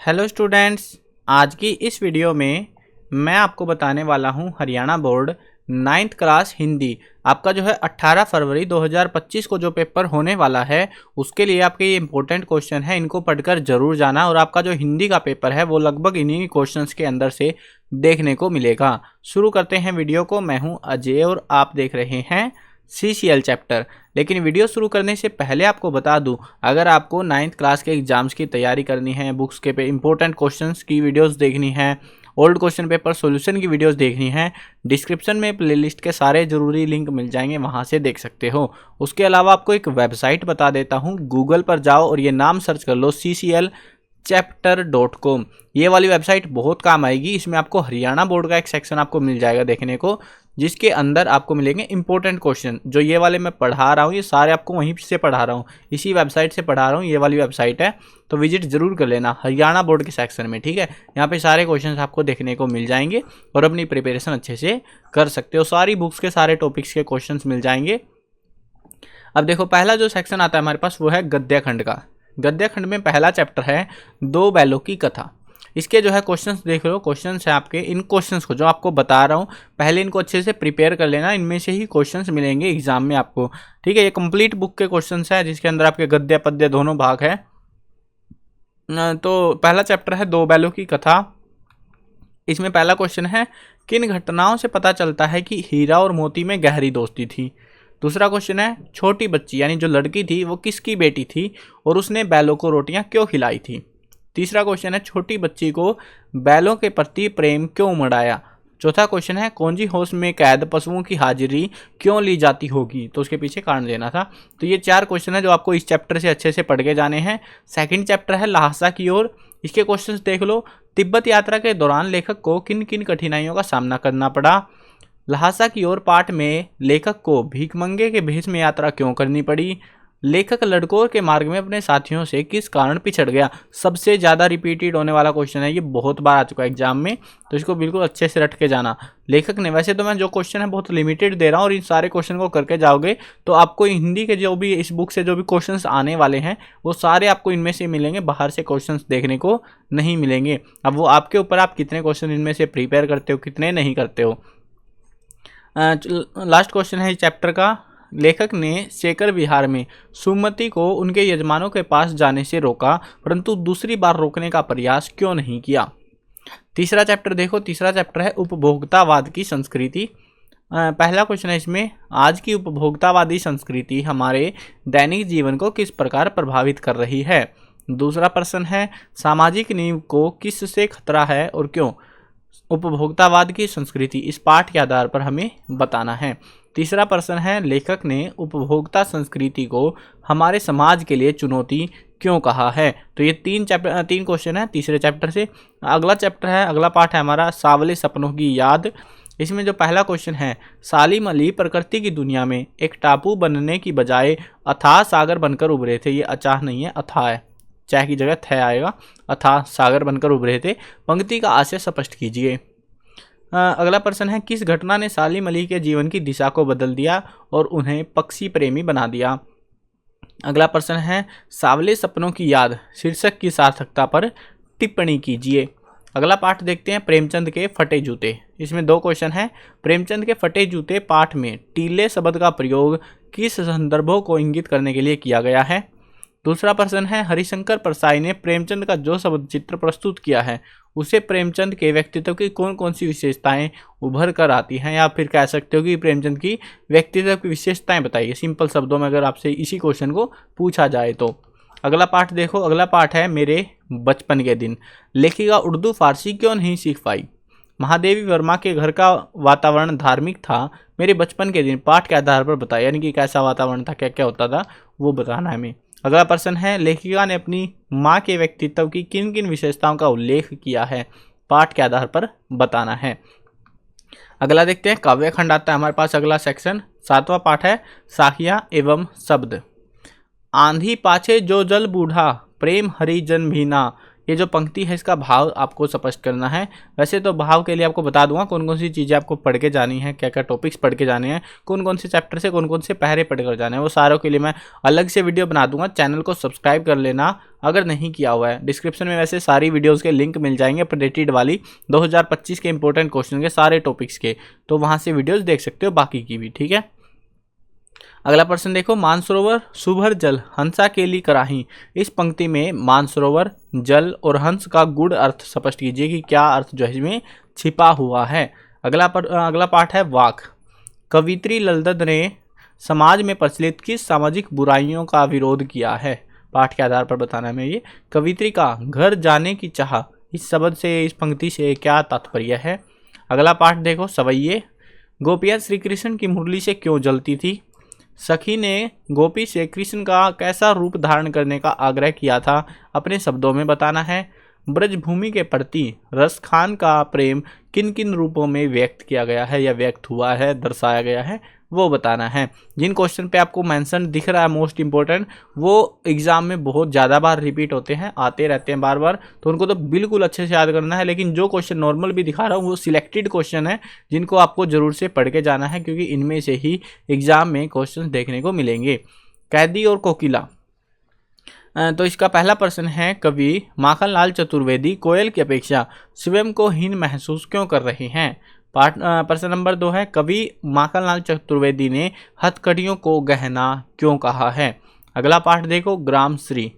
Hello students, आज की इस वीडियो में मैं आपको बताने वाला हूं Haryana board 9th class Hindi. आपका जो है 18 फरवरी 2025 को जो पेपर होने वाला है उसके लिए आपके ये इंपॉर्टेंट क्वेश्चन है, इनको पढ़कर जरूर जाना। और आपका जो हिंदी का पेपर है वो लगभग इन्हीं क्वेश्चंस के अंदर से देखने को मिलेगा। शुरू करते हैं वीडियो को। मैं हूँ अजय और आप देख रहे हैं CCL चैप्टर। लेकिन वीडियो शुरू करने से पहले आपको बता दूं, अगर आपको 9th क्लास के एग्जाम्स की तैयारी करनी है, बुक्स के पे इंपॉर्टेंट क्वेश्चंस की वीडियोस देखनी है, ओल्ड क्वेश्चन पेपर सॉल्यूशन की वीडियोस देखनी है, डिस्क्रिप्शन में प्लेलिस्ट के सारे जरूरी लिंक मिल जाएंगे, वहां से देख सकते हो। उसके अलावा आपको एक वेबसाइट बता देता हूँ, गूगल पर जाओ और ये नाम सर्च कर लो cclchapter.com। ये वाली वेबसाइट बहुत काम आएगी। इसमें आपको हरियाणा बोर्ड का एक सेक्शन आपको मिल जाएगा देखने को, जिसके अंदर आपको मिलेंगे इंपॉर्टेंट क्वेश्चन। जो ये वाले मैं पढ़ा रहा हूँ ये सारे आपको वहीं से पढ़ा रहा हूँ, इसी वेबसाइट से पढ़ा रहा हूँ। ये वाली वेबसाइट है तो विजिट जरूर कर लेना हरियाणा बोर्ड के सेक्शन में, ठीक है। यहाँ पे सारे क्वेश्चन आपको देखने को मिल जाएंगे और अपनी प्रिपरेशन अच्छे से कर सकते हो। सारी बुक्स के सारे टॉपिक्स के क्वेश्चन मिल जाएंगे। अब देखो, पहला जो सेक्शन आता है हमारे पास वो है गद्य खंड का। गद्य खंड में पहला चैप्टर है दो बैलों की कथा। इसके जो है क्वेश्चंस देख लो, क्वेश्चंस है आपके। इन क्वेश्चंस को जो आपको बता रहा हूँ पहले इनको अच्छे से प्रिपेयर कर लेना, इनमें से ही क्वेश्चंस मिलेंगे एग्जाम में आपको, ठीक है। ये कंप्लीट बुक के क्वेश्चंस है जिसके अंदर आपके गद्य पद्य दोनों भाग है। तो पहला चैप्टर है दो बैलों की कथा। इसमें पहला क्वेश्चन है, किन घटनाओं से पता चलता है कि हीरा और मोती में गहरी दोस्ती थी। दूसरा क्वेश्चन है, छोटी बच्ची यानी जो लड़की थी वो किसकी बेटी थी और उसने बैलों को रोटियां क्यों खिलाई थी। तीसरा क्वेश्चन है, छोटी बच्ची को बैलों के प्रति प्रेम क्यों उमड़ाया। चौथा क्वेश्चन है, कौंजी हाउस में कैद पशुओं की हाजिरी क्यों ली जाती होगी, तो उसके पीछे कारण देना था। तो ये चार क्वेश्चन है जो आपको इस चैप्टर से अच्छे से पढ़ के जाने हैं। सेकंड चैप्टर है लहासा की ओर। इसके क्वेश्चंस देख लो। तिब्बत यात्रा के दौरान लेखक को किन किन कठिनाइयों का सामना करना पड़ा। लहासा की ओर पाठ में लेखक को भीखमंगे के भेष में यात्रा क्यों करनी पड़ी। लेखक लड़कों के मार्ग में अपने साथियों से किस कारण पिछड़ गया। सबसे ज़्यादा रिपीटेड होने वाला क्वेश्चन है, ये बहुत बार आ चुका है एग्जाम में, तो इसको बिल्कुल अच्छे से रट के जाना। लेखक ने, वैसे तो मैं जो क्वेश्चन है बहुत लिमिटेड दे रहा हूँ और इन सारे क्वेश्चन को करके जाओगे तो आपको हिंदी के जो भी इस बुक से जो भी क्वेश्चन आने वाले हैं वो सारे आपको इनमें से मिलेंगे, बाहर से क्वेश्चन देखने को नहीं मिलेंगे। अब वो आपके ऊपर, आप कितने क्वेश्चन इनमें से प्रिपेयर करते हो, कितने नहीं करते हो। लास्ट क्वेश्चन है इस चैप्टर का, लेखक ने शेखर विहार में सुमति को उनके यजमानों के पास जाने से रोका परंतु दूसरी बार रोकने का प्रयास क्यों नहीं किया। तीसरा चैप्टर देखो, तीसरा चैप्टर है उपभोक्तावाद की संस्कृति। पहला क्वेश्चन है इसमें, आज की उपभोक्तावादी संस्कृति हमारे दैनिक जीवन को किस प्रकार प्रभावित कर रही है। दूसरा प्रश्न है, सामाजिक नींव को किससे खतरा है और क्यों। उपभोक्तावाद की संस्कृति इस पाठ के आधार पर हमें बताना है। तीसरा प्रश्न है, लेखक ने उपभोक्ता संस्कृति को हमारे समाज के लिए चुनौती क्यों कहा है। तो ये तीन क्वेश्चन है तीसरे चैप्टर से। अगला चैप्टर है, अगला पाठ है हमारा सावले सपनों की याद। इसमें जो पहला क्वेश्चन है, सालिम अली प्रकृति की दुनिया में एक टापू बनने की बजाय अथाह सागर बनकर उभरे थे। ये अचाह नहीं है, अथाह है, चाय की जगह थ आएगा। अथाह सागर बनकर उभरे थे। पंक्ति का आशय स्पष्ट कीजिए। अगला प्रश्न है, किस घटना ने सालिम अली के जीवन की दिशा को बदल दिया और उन्हें पक्षी प्रेमी बना दिया। अगला प्रश्न है, सावले सपनों की याद शीर्षक की सार्थकता पर टिप्पणी कीजिए। अगला पाठ देखते हैं, प्रेमचंद के फटे जूते। इसमें दो क्वेश्चन है। प्रेमचंद के फटे जूते पाठ में टीले शब्द का प्रयोग किस संदर्भों को इंगित करने के लिए किया गया है। दूसरा प्रश्न है, हरिशंकर परसाई ने प्रेमचंद का जो शब्द चित्र प्रस्तुत किया है उसे प्रेमचंद के व्यक्तित्व की कौन कौन सी विशेषताएं उभर कर आती हैं, या फिर कह सकते हो कि प्रेमचंद की व्यक्तित्व की विशेषताएं बताइए, सिंपल शब्दों में अगर आपसे इसी क्वेश्चन को पूछा जाए तो। अगला पाठ देखो, अगला पाठ है मेरे बचपन के दिन। लेखिका उर्दू फारसी क्यों नहीं सीख पाई। महादेवी वर्मा के घर का वातावरण धार्मिक था। मेरे बचपन के दिन पाठ के आधार पर बताया, यानी कि कैसा वातावरण था, क्या क्या होता था, वो बताना है हमें। अगला प्रश्न है, लेखिका ने अपनी माँ के व्यक्तित्व की किन किन विशेषताओं का उल्लेख किया है, पाठ के आधार पर बताना है। अगला देखते हैं, काव्य खंड आता है हमारे पास अगला सेक्शन। सातवां पाठ है साहिया एवं शब्द। आंधी पाछे जो जल बूढ़ा प्रेम हरिजन भीना, ये जो पंक्ति है इसका भाव आपको स्पष्ट करना है। वैसे तो भाव के लिए आपको बता दूंगा कौन कौन सी चीज़ें आपको पढ़ के जानी है, क्या क्या टॉपिक्स पढ़ के जाने हैं, कौन कौन से चैप्टर से कौन कौन से पहरे पढ़ कर जाने हैं, वो सारों के लिए मैं अलग से वीडियो बना दूंगा। चैनल को सब्सक्राइब कर लेना अगर नहीं किया हुआ है। डिस्क्रिप्शन में वैसे सारी वीडियोज़ के लिंक मिल जाएंगे अपडेटेड वाली 2025 के इंपॉर्टेंट क्वेश्चन के सारे टॉपिक्स के, तो वहाँ से वीडियोज़ देख सकते हो बाकी की भी, ठीक है। अगला प्रश्न देखो, मानसरोवर सुभर जल हंसा केली कराही। इस पंक्ति में मानसरोवर, जल और हंस का गूढ़ अर्थ स्पष्ट कीजिए कि क्या अर्थ जो है इसमें छिपा हुआ है। अगला पाठ है वाक। कवित्री ललदद ने समाज में प्रचलित किस सामाजिक बुराइयों का विरोध किया है। पाठ के आधार पर बताना है हमें ये। कवित्री का घर जाने की चाह, इस शब्द से, इस पंक्ति से क्या तात्पर्य है। अगला पाठ देखो, सवैये। गोपियाँ श्री कृष्ण की मुरली से क्यों जलती थी। सखी ने गोपी से कृष्ण का कैसा रूप धारण करने का आग्रह किया था, अपने शब्दों में बताना है। ब्रजभूमि के प्रति रसखान का प्रेम किन किन रूपों में व्यक्त किया गया है या व्यक्त हुआ है, दर्शाया गया है, वो बताना है। जिन क्वेश्चन पे आपको मेंशन दिख रहा है मोस्ट इंपॉर्टेंट, वो एग्जाम में बहुत ज़्यादा बार रिपीट होते हैं, आते रहते हैं बार बार, तो उनको तो बिल्कुल अच्छे से याद करना है। लेकिन जो क्वेश्चन नॉर्मल भी दिखा रहा हूँ वो सिलेक्टेड क्वेश्चन है जिनको आपको जरूर से पढ़ के जाना है, क्योंकि इनमें से ही एग्जाम में क्वेश्चन देखने को मिलेंगे। कैदी और कोकिला, तो इसका पहला प्रश्न है, कवि माखनलाल चतुर्वेदी कोयल की अपेक्षा स्वयं को हीन महसूस क्यों कर रहे हैं। प्रश्न नंबर 2 है, कवि माखनलाल चतुर्वेदी ने हथकड़ियों को गहना क्यों कहा है। अगला पाठ देखो, ग्राम श्री।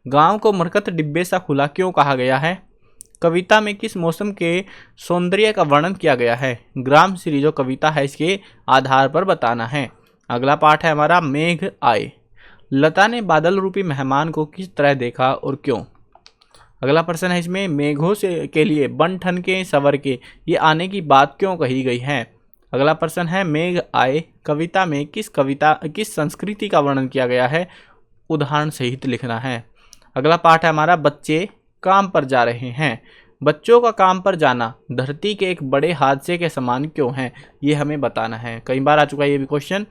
गांव को मरकत डिब्बे सा खुला क्यों कहा गया है। कविता में किस मौसम के सौंदर्य का वर्णन किया गया है। ग्राम श्री जो कविता है इसके आधार पर बताना है। अगला पाठ है हमारा, मेघ आए। लता ने बादल रूपी मेहमान को किस तरह देखा और क्यों। अगला प्रश्न है इसमें, मेघों से के लिए बन ठन के सवर के ये आने की बात क्यों कही गई है। अगला प्रश्न है, मेघ आए कविता में किस संस्कृति का वर्णन किया गया है, उदाहरण सहित लिखना है। अगला पाठ है हमारा, बच्चे काम पर जा रहे हैं। बच्चों का काम पर जाना धरती के एक बड़े हादसे के समान क्यों है, ये हमें बताना है। कई बार आ चुका है ये भी क्वेश्चन।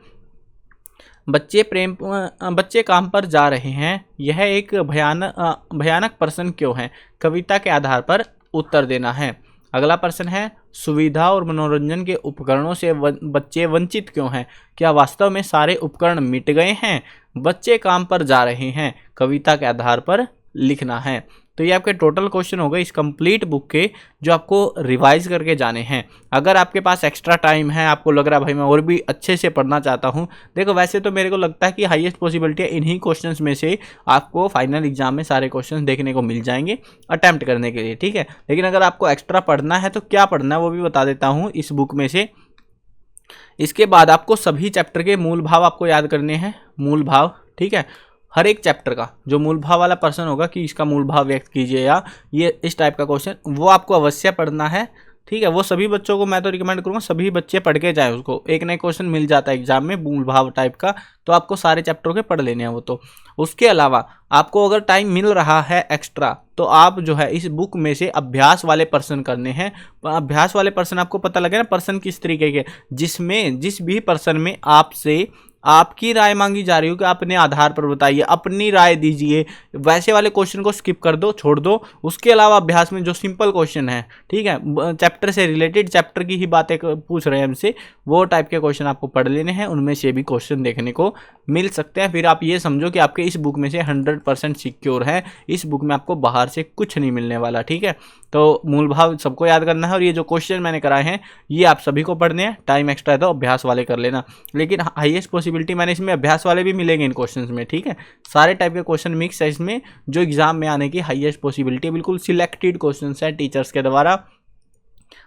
बच्चे काम पर जा रहे हैं, यह एक भयानक प्रश्न क्यों है, कविता के आधार पर उत्तर देना है। अगला प्रश्न है, सुविधा और मनोरंजन के उपकरणों से बच्चे वंचित क्यों हैं, क्या वास्तव में सारे उपकरण मिट गए हैं। बच्चे काम पर जा रहे हैं, कविता के आधार पर लिखना है। तो ये आपके टोटल क्वेश्चन हो गए इस कंप्लीट बुक के, जो आपको रिवाइज करके जाने हैं। अगर आपके पास एक्स्ट्रा टाइम है, आपको लग रहा है भाई मैं और भी अच्छे से पढ़ना चाहता हूँ, देखो वैसे तो मेरे को लगता है कि हाईएस्ट पॉसिबिलिटी है इन्हीं क्वेश्चंस में से आपको फाइनल एग्जाम में सारे क्वेश्चंस देखने को मिल जाएंगे अटैम्प्ट करने के लिए, ठीक है। लेकिन अगर आपको एक्स्ट्रा पढ़ना है तो क्या पढ़ना है वो भी बता देता हूँ इस बुक में से। इसके बाद आपको सभी चैप्टर के मूल भाव आपको याद करने हैं, मूल भाव, ठीक है। हर एक चैप्टर का जो मूल भाव वाला प्रश्न होगा कि इसका मूल भाव व्यक्त कीजिए या ये इस टाइप का क्वेश्चन, वो आपको अवश्य पढ़ना है, ठीक है। वो सभी बच्चों को मैं तो रिकमेंड करूँगा सभी बच्चे पढ़ के जाएं, उसको एक नए क्वेश्चन मिल जाता है एग्जाम में मूल भाव टाइप का, तो आपको सारे चैप्टरों के पढ़ लेने हैं वो। तो उसके अलावा आपको अगर टाइम मिल रहा है एक्स्ट्रा, तो आप जो है इस बुक में से अभ्यास वाले प्रश्न करने हैं। अभ्यास वाले प्रश्न आपको पता लगे ना प्रश्न किस तरीके के, जिसमें जिस भी प्रश्न में आपसे आपकी राय मांगी जा रही हो कि अपने आधार पर बताइए, अपनी राय दीजिए, वैसे वाले क्वेश्चन को स्किप कर दो, छोड़ दो। उसके अलावा अभ्यास में जो सिंपल क्वेश्चन है, ठीक है, चैप्टर से रिलेटेड, चैप्टर की ही बातें पूछ रहे हैं हमसे, वो टाइप के क्वेश्चन आपको पढ़ लेने हैं, उनमें से भी क्वेश्चन देखने को मिल सकते हैं। फिर आप ये समझो कि आपके इस बुक में से 100% सिक्योर है, इस बुक में आपको बाहर से कुछ नहीं मिलने वाला, ठीक है। तो मूल भाव सबको याद करना है, और ये जो क्वेश्चन मैंने कराए हैं ये आप सभी को पढ़ने हैं। टाइम एक्स्ट्रा है तो अभ्यास वाले कर लेना, लेकिन हाईएस्ट पॉसिबिलिटी मैंने इसमें अभ्यास वाले भी मिलेंगे इन क्वेश्चंस में, ठीक है। सारे टाइप के क्वेश्चन मिक्स है इसमें, जो एग्जाम में आने की हाईएस्ट पॉसिबिलिटी, बिल्कुल सिलेक्टेड क्वेश्चंस है टीचर्स के द्वारा।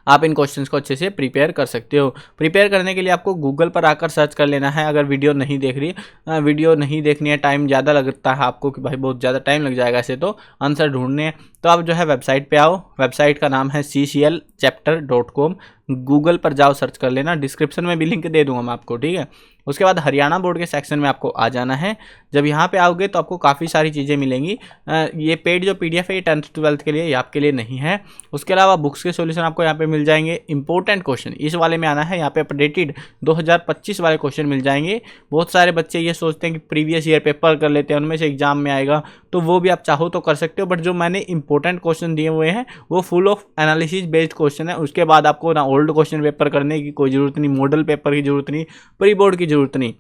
आप इन क्वेश्चंस को अच्छे से प्रिपेयर कर सकते हो। प्रिपेयर करने के लिए आपको गूगल पर आकर सर्च कर लेना है। अगर वीडियो नहीं देख रही है, वीडियो नहीं देखनी है, टाइम ज़्यादा लगता है आपको कि भाई बहुत ज़्यादा टाइम लग जाएगा ऐसे तो आंसर ढूंढने हैं, तो आप जो है वेबसाइट पे आओ। वेबसाइट का नाम है cclchapter.com। गूगल पर जाओ, सर्च कर लेना, डिस्क्रिप्शन में भी लिंक दे दूंगा मैं आपको, ठीक है। उसके बाद हरियाणा बोर्ड के सेक्शन में आपको आ जाना है। जब यहाँ पे आओगे तो आपको काफ़ी सारी चीज़ें मिलेंगी। ये पेड जो PDF है ये 10th 12th के लिए, ये आपके लिए नहीं है। उसके अलावा बुक्स के सॉल्यूशन आपको यहाँ पे मिल जाएंगे। इंपॉर्टेंट क्वेश्चन इस वाले में आना है, यहाँ पे अपडेटेड 2025 वाले क्वेश्चन मिल जाएंगे। बहुत सारे बच्चे ये सोचते हैं कि प्रीवियस ईयर पेपर कर लेते हैं, उनमें से एग्जाम में आएगा, तो वो भी आप चाहो तो कर सकते हो, बट जो मैंने इंपॉर्टेंट क्वेश्चन दिए हुए हैं वो full of analysis based question है। उसके बाद आपको ना ओल्ड क्वेश्चन पेपर करने की कोई ज़रूरत नहीं, मॉडल पेपर की ज़रूरत नहीं, प्री बोर्ड की ज़रूरत नहीं।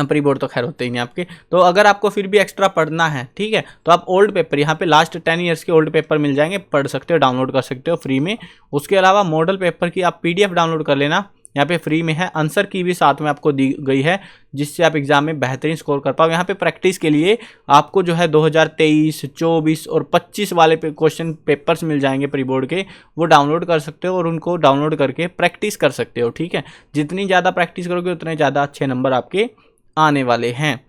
प्री बोर्ड तो खैर होते ही नहीं आपके। तो अगर आपको फिर भी एक्स्ट्रा पढ़ना है, ठीक है, तो आप ओल्ड पेपर यहाँ पे लास्ट 10 ईयर्स के ओल्ड पेपर मिल जाएंगे, पढ़ सकते हो, डाउनलोड कर सकते हो फ्री में। उसके अलावा मॉडल पेपर की आप PDF डाउनलोड कर लेना, यहाँ पे फ्री में है। आंसर की भी साथ में आपको दी गई है जिससे आप एग्जाम में बेहतरीन स्कोर कर पाओ। यहाँ पे प्रैक्टिस के लिए आपको जो है 2023, 24 और 25 वाले क्वेश्चन पेपर्स मिल जाएंगे प्री बोर्ड के, वो डाउनलोड कर सकते हो और उनको डाउनलोड करके प्रैक्टिस कर सकते हो, ठीक है। जितनी ज़्यादा प्रैक्टिस करोगे उतने ज़्यादा अच्छे नंबर आपके आने वाले हैं।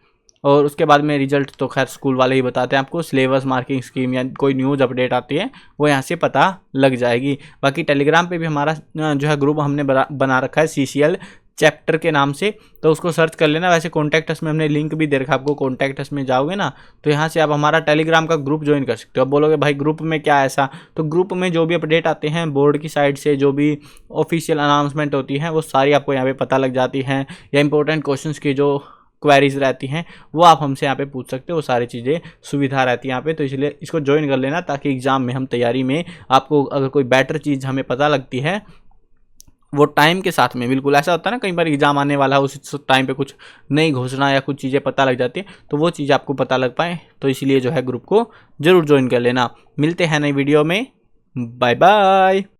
और उसके बाद में रिजल्ट तो खैर स्कूल वाले ही बताते हैं आपको, सिलेबस, मार्किंग स्कीम या कोई न्यूज़ अपडेट आती है वो यहाँ से पता लग जाएगी। बाकी टेलीग्राम पे भी हमारा जो है ग्रुप हमने बना रखा है CCL चैप्टर के नाम से, तो उसको सर्च कर लेना। वैसे कॉन्टैक्ट अस में हमने लिंक भी दे रखा है आपको, कॉन्टैक्ट अस में जाओगे ना तो यहाँ से आप हमारा टेलीग्राम का ग्रुप ज्वाइन कर सकते हो। अब बोलोगे भाई ग्रुप में क्या ऐसा, तो ग्रुप में जो भी अपडेट आते हैं बोर्ड की साइड से, जो भी ऑफिशियल अनाउंसमेंट होती हैं वो सारी आपको यहाँ पे पता लग जाती हैं, या इंपॉर्टेंट क्वेश्चंस की जो क्वेरीज रहती हैं वो आप हमसे यहाँ पे पूछ सकते हो, वो सारी चीज़ें सुविधा रहती है यहाँ पे। तो इसलिए इसको ज्वाइन कर लेना ताकि एग्जाम में हम तैयारी में आपको अगर कोई बेटर चीज़ हमें पता लगती है वो टाइम के साथ में, बिल्कुल ऐसा होता है ना कई बार एग्जाम आने वाला है उस टाइम पे कुछ नई घोषणा या कुछ चीज़ें पता लग जाती है, तो वो चीज़ आपको पता लग पाए, तो इसलिए जो है ग्रुप को जरूर ज्वाइन कर लेना। मिलते हैं नई वीडियो में, बाय बाय।